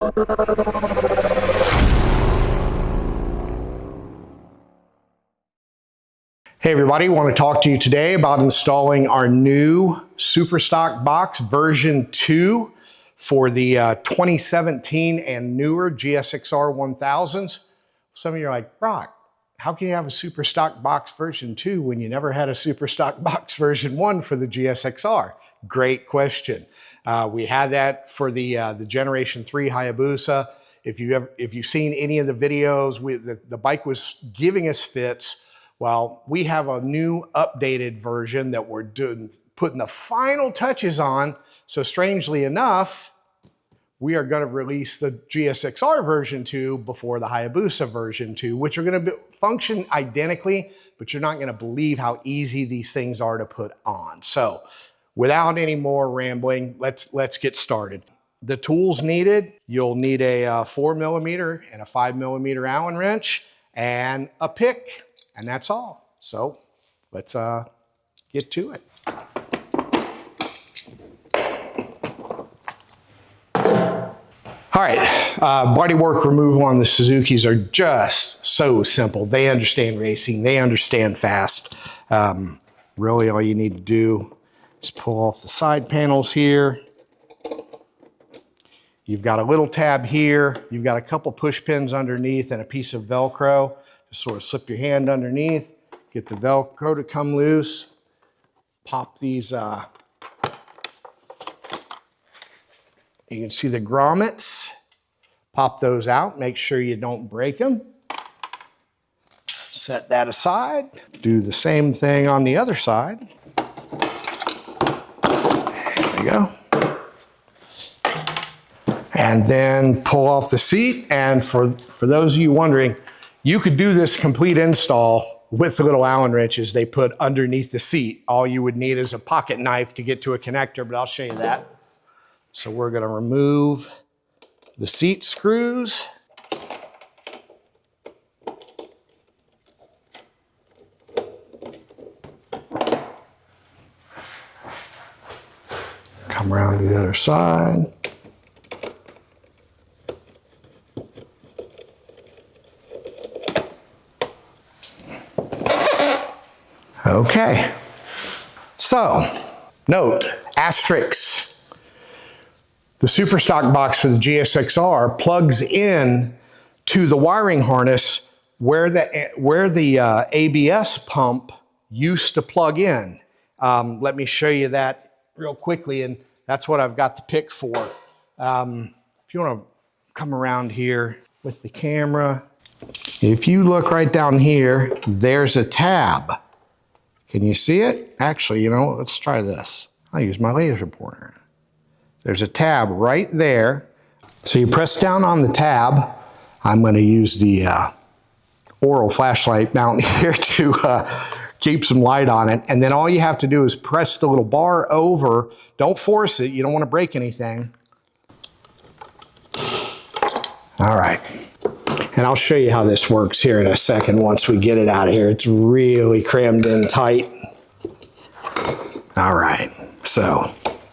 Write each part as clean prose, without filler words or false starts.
Hey everybody, I want to talk to you today about installing our new Superstock box version 2 for the 2017 and newer GSX-R1000s. Some of you are like, Brock, how can you have a Superstock box version 2 when you never had a Superstock box version 1 for the GSX-R? Great question. We had that for the Generation 3 Hayabusa. If you've seen any of the videos, the bike was giving us fits. Well, we have a new updated version that we're putting the final touches on. So strangely enough, we are going to release the GSX-R version 2 before the Hayabusa version 2, which are going to function identically, but you're not going to believe how easy these things are to put on. So without any more rambling, let's get started. The tools needed, you'll need a 4mm and a 5mm Allen wrench and a pick. And that's all. So let's get to it. All right, bodywork removal on the Suzukis are just so simple. They understand racing, they understand fast. Really all you need to do is pull off the side panels here. You've got a little tab here. You've got a couple push pins underneath and a piece of Velcro. Just sort of slip your hand underneath, get the Velcro to come loose, pop these, you can see the grommets, pop those out, make sure you don't break them. Set that aside, do the same thing on the other side. There we go. And then pull off the seat, and for those of you wondering, you could do this complete install with the little Allen wrenches they put underneath the seat. All you would need is a pocket knife to get to a connector, but I'll show you that. So we're going to remove the seat screws. Come around to the other side. Okay, so note, asterisk, the Superstock box for the GSX-R plugs in to the wiring harness where the ABS pump used to plug in. Let me show you that real quickly, and that's what I've got the pick for. If you want to come around here with the camera, if you look right down here, there's a tab. Can you see it? Actually, you know, let's try this. I'll use my laser pointer. There's a tab right there. So you press down on the tab. I'm going to use the Oral flashlight mount here to keep some light on it. And then all you have to do is press the little bar over. Don't force it. You don't want to break anything. All right. And I'll show you how this works here in a second once we get it out of here. It's really crammed in tight. All right, so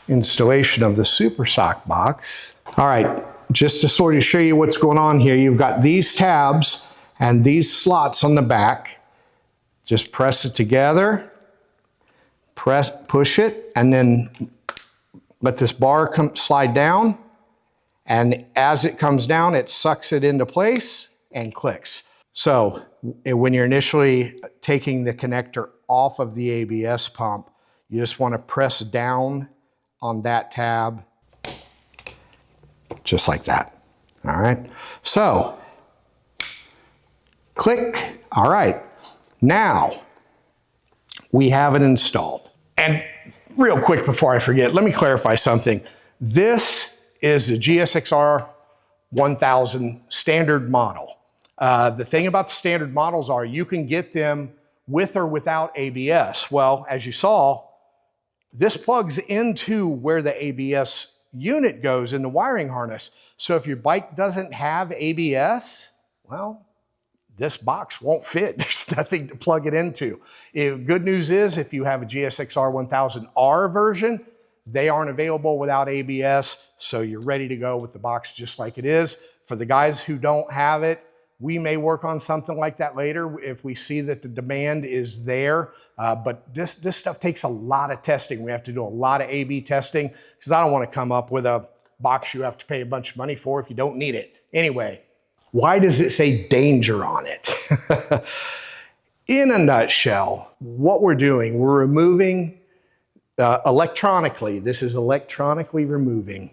installation of the Superstock box. All right, just to sort of show you what's going on here, you've got these tabs and these slots on the back. Just press it together, push it, and then let this bar slide down. And as it comes down, it sucks it into place and clicks. So when you're initially taking the connector off of the ABS pump, you just want to press down on that tab, just like that. All right. So click. All right. Now we have it installed. And real quick before I forget, let me clarify something. This is the GSX-R1000 standard model. The thing about the standard models are you can get them with or without ABS. Well, as you saw, this plugs into where the ABS unit goes in the wiring harness. So if your bike doesn't have ABS, well, this box won't fit. There's nothing to plug it into. Good news is if you have a GSX-R1000R version, They aren't available without ABS, so you're ready to go with the box just like it is. For the guys who don't have it, we may work on something like that later if we see that the demand is there. But this stuff takes a lot of testing. We have to do a lot of A/B testing because I don't want to come up with a box you have to pay a bunch of money for if you don't need it. Anyway, why does it say danger on it? In a nutshell, what we're doing, we're removing electronically, this is electronically removing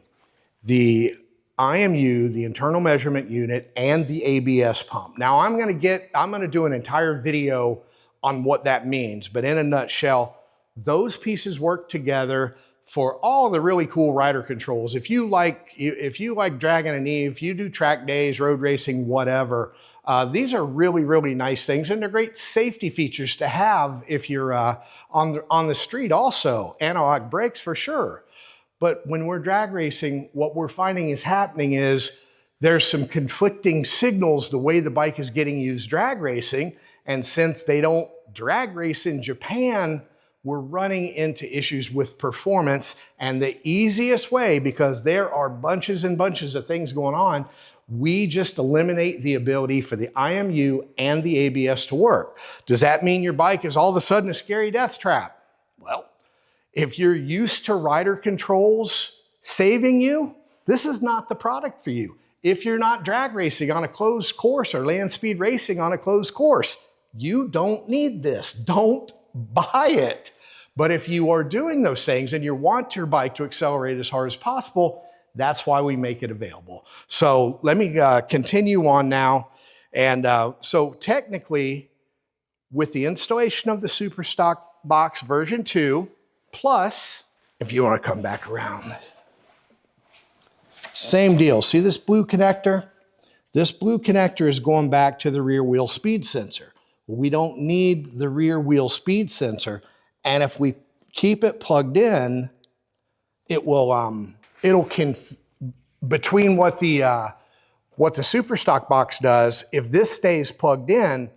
the IMU, the internal measurement unit, and the ABS pump. Now I'm gonna do an entire video on what that means, but in a nutshell, those pieces work together for all the really cool rider controls. If you like dragging a knee, if you do track days, road racing, whatever, these are really, really nice things, and they're great safety features to have if you're on the street also. Analog brakes for sure. But when we're drag racing, what we're finding is happening is there's some conflicting signals the way the bike is getting used drag racing. And since they don't drag race in Japan, we're running into issues with performance. And the easiest way, because there are bunches and bunches of things going on, we just eliminate the ability for the IMU and the ABS to work. Does that mean your bike is all of a sudden a scary death trap? Well, if you're used to rider controls saving you, this is not the product for you. If you're not drag racing on a closed course or land speed racing on a closed course, you don't need this. Don't buy it. But if you are doing those things and you want your bike to accelerate as hard as possible, that's why we make it available. So let me continue on now. And so technically, with the installation of the Superstock box version 2, plus, if you want to come back around, same deal. See this blue connector? This blue connector is going back to the rear wheel speed sensor. We don't need the rear wheel speed sensor. And if we keep it plugged in, it will, between what the Superstock box does, if this stays plugged in,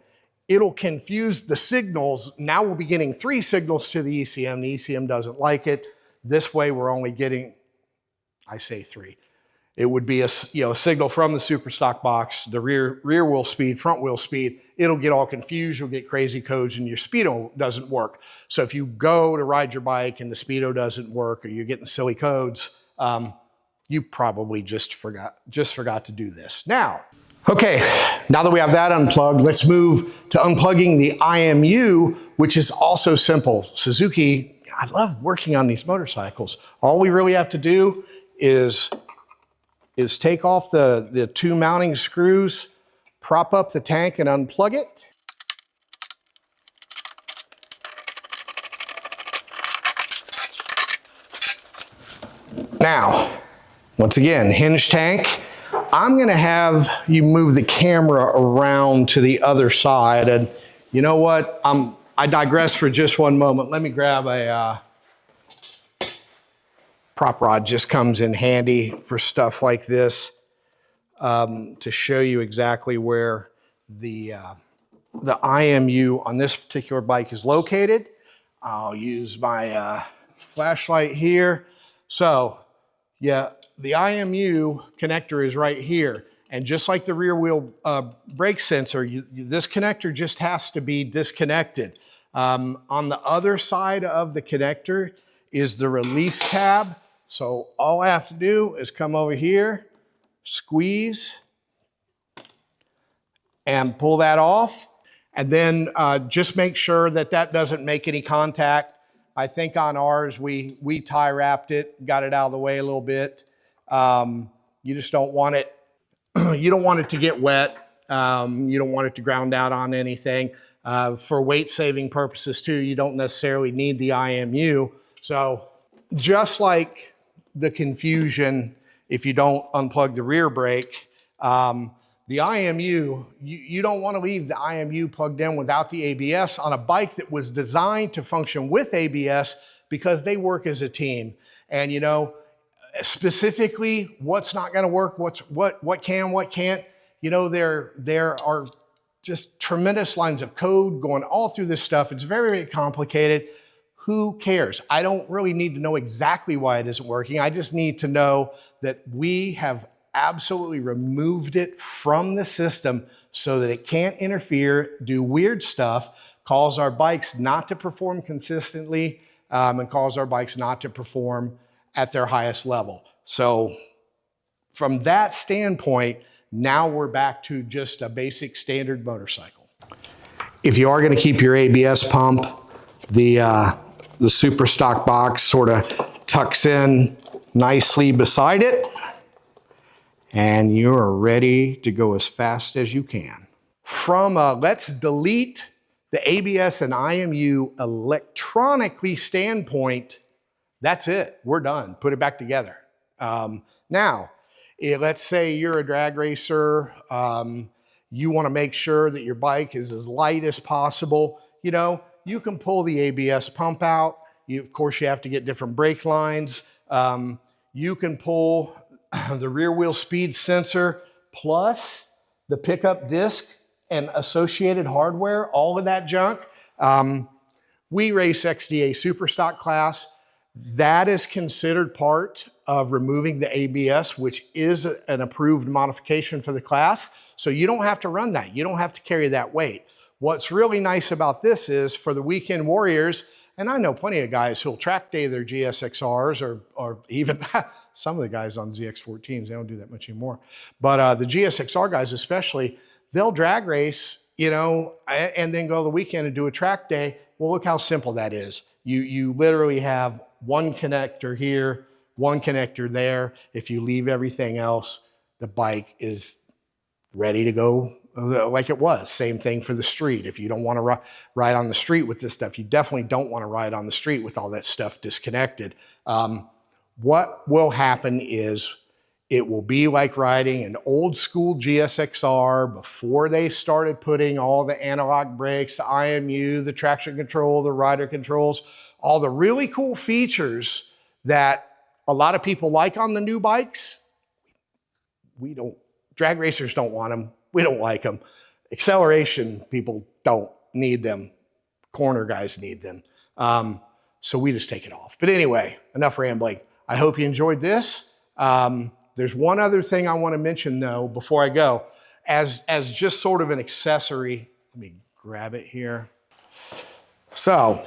it'll confuse the signals. Now we'll be getting 3 signals to the ECM. The ECM doesn't like it. This way we're only getting, I say 3. It would be a signal from the Superstock box, the rear wheel speed, front wheel speed. It'll get all confused. You'll get crazy codes and your speedo doesn't work. So if you go to ride your bike and the speedo doesn't work or you're getting silly codes, you probably just forgot to do this. Now, okay, now that we have that unplugged, let's move to unplugging the IMU, which is also simple. Suzuki, I love working on these motorcycles. All we really have to do is take off the 2 mounting screws, prop up the tank and unplug it. Now, once again, hinge tank. I'm gonna have you move the camera around to the other side, and you know what? I digress for just one moment. Let me grab a prop rod. Just comes in handy for stuff like this, to show you exactly where the IMU on this particular bike is located. I'll use my flashlight here. So yeah, the IMU connector is right here. And just like the rear wheel brake sensor, this connector just has to be disconnected. On the other side of the connector is the release tab. So all I have to do is come over here, squeeze, and pull that off. And then just make sure that that doesn't make any contact. I think on ours, we tie wrapped it, got it out of the way a little bit. You just don't want it, you don't want it to get wet. You don't want it to ground out on anything. For weight saving purposes too, you don't necessarily need the IMU. So just like the confusion, if you don't unplug the rear brake, the IMU, you don't want to leave the IMU plugged in without the ABS on a bike that was designed to function with ABS because they work as a team. And you know, specifically what's not going to work, what can, what can't, you know, there are just tremendous lines of code going all through this stuff. It's very, very complicated. Who cares? I don't really need to know exactly why it isn't working. I just need to know that we have absolutely removed it from the system so that it can't interfere, do weird stuff, cause our bikes not to perform consistently, and cause our bikes not to perform at their highest level. So from that standpoint, now we're back to just a basic standard motorcycle. If you are going to keep your ABS pump, the super stock box sort of tucks in nicely beside it, and you're ready to go as fast as you can. From let's delete the ABS and IMU electronically standpoint, that's it. We're done. Put it back together. Now, let's say you're a drag racer. You want to make sure that your bike is as light as possible. You know, you can pull the ABS pump out. Of course, you have to get different brake lines. You can pull the rear wheel speed sensor plus the pickup disc and associated hardware, all of that junk. We race XDA Superstock class. That is considered part of removing the ABS, which is an approved modification for the class. So you don't have to run that. You don't have to carry that weight. What's really nice about this is for the weekend warriors, and I know plenty of guys who'll track day their GSX-Rs or even some of the guys on ZX-14s, they don't do that much anymore. But the GSX-R guys especially, they'll drag race, you know, and then go the weekend and do a track day. Well, look how simple that is. You literally have one connector here, one connector there. If you leave everything else, the bike is ready to go like it was. Same thing for the street. If you don't want to ride on the street with this stuff, you definitely don't want to ride on the street with all that stuff disconnected. What will happen is it will be like riding an old school GSX-R before they started putting all the analog brakes, the IMU, the traction control, the rider controls, all the really cool features that a lot of people like on the new bikes. Drag racers don't want them. We don't like them. Acceleration people don't need them. Corner guys need them. So we just take it off. But anyway, enough rambling. I hope you enjoyed this. There's one other thing I want to mention though before I go, as just sort of an accessory. Let me grab it here. So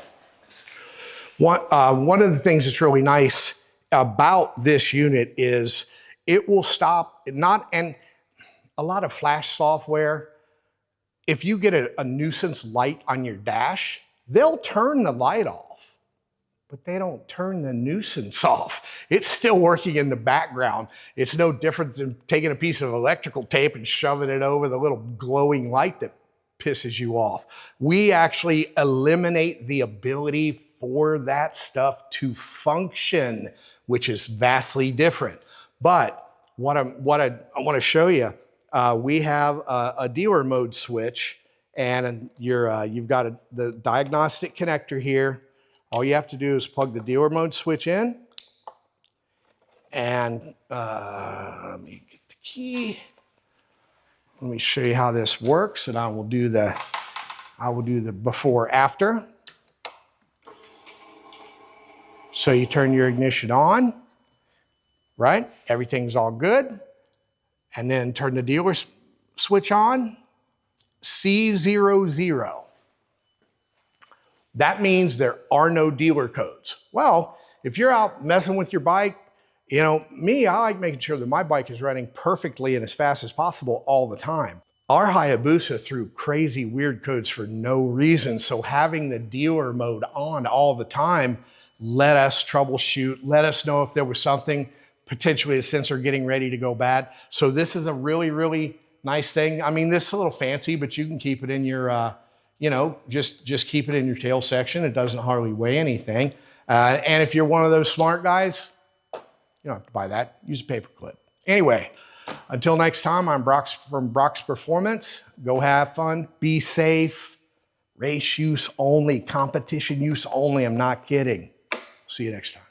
one of the things that's really nice about this unit is it will stop, and a lot of flash software, if you get a nuisance light on your dash, they'll turn the light off, but they don't turn the nuisance off. It's still working in the background. It's no different than taking a piece of electrical tape and shoving it over the little glowing light that pisses you off. We actually eliminate the ability for that stuff to function, which is vastly different. But what I want to show you, we have a dealer mode switch, and you've got the diagnostic connector here. All you have to do is plug the dealer mode switch in, and let me get the key. Let me show you how this works, and I will do the before after. So you turn your ignition on, right? Everything's all good. And then turn the dealer switch on, C00. That means there are no dealer codes. Well, if you're out messing with your bike, you know, I like making sure that my bike is running perfectly and as fast as possible all the time. Our Hayabusa threw crazy weird codes for no reason, so having the dealer mode on all the time let us troubleshoot, let us know if there was something, potentially a sensor getting ready to go bad. So this is a really, really nice thing. I mean, this is a little fancy, but you can keep it in your, you know, just keep it in your tail section. It doesn't hardly weigh anything. And if you're one of those smart guys, you don't have to buy that. Use a paper clip. Anyway, until next time, I'm Brox from Brox Performance. Go have fun, be safe, race use only, competition use only. I'm not kidding. See you next time.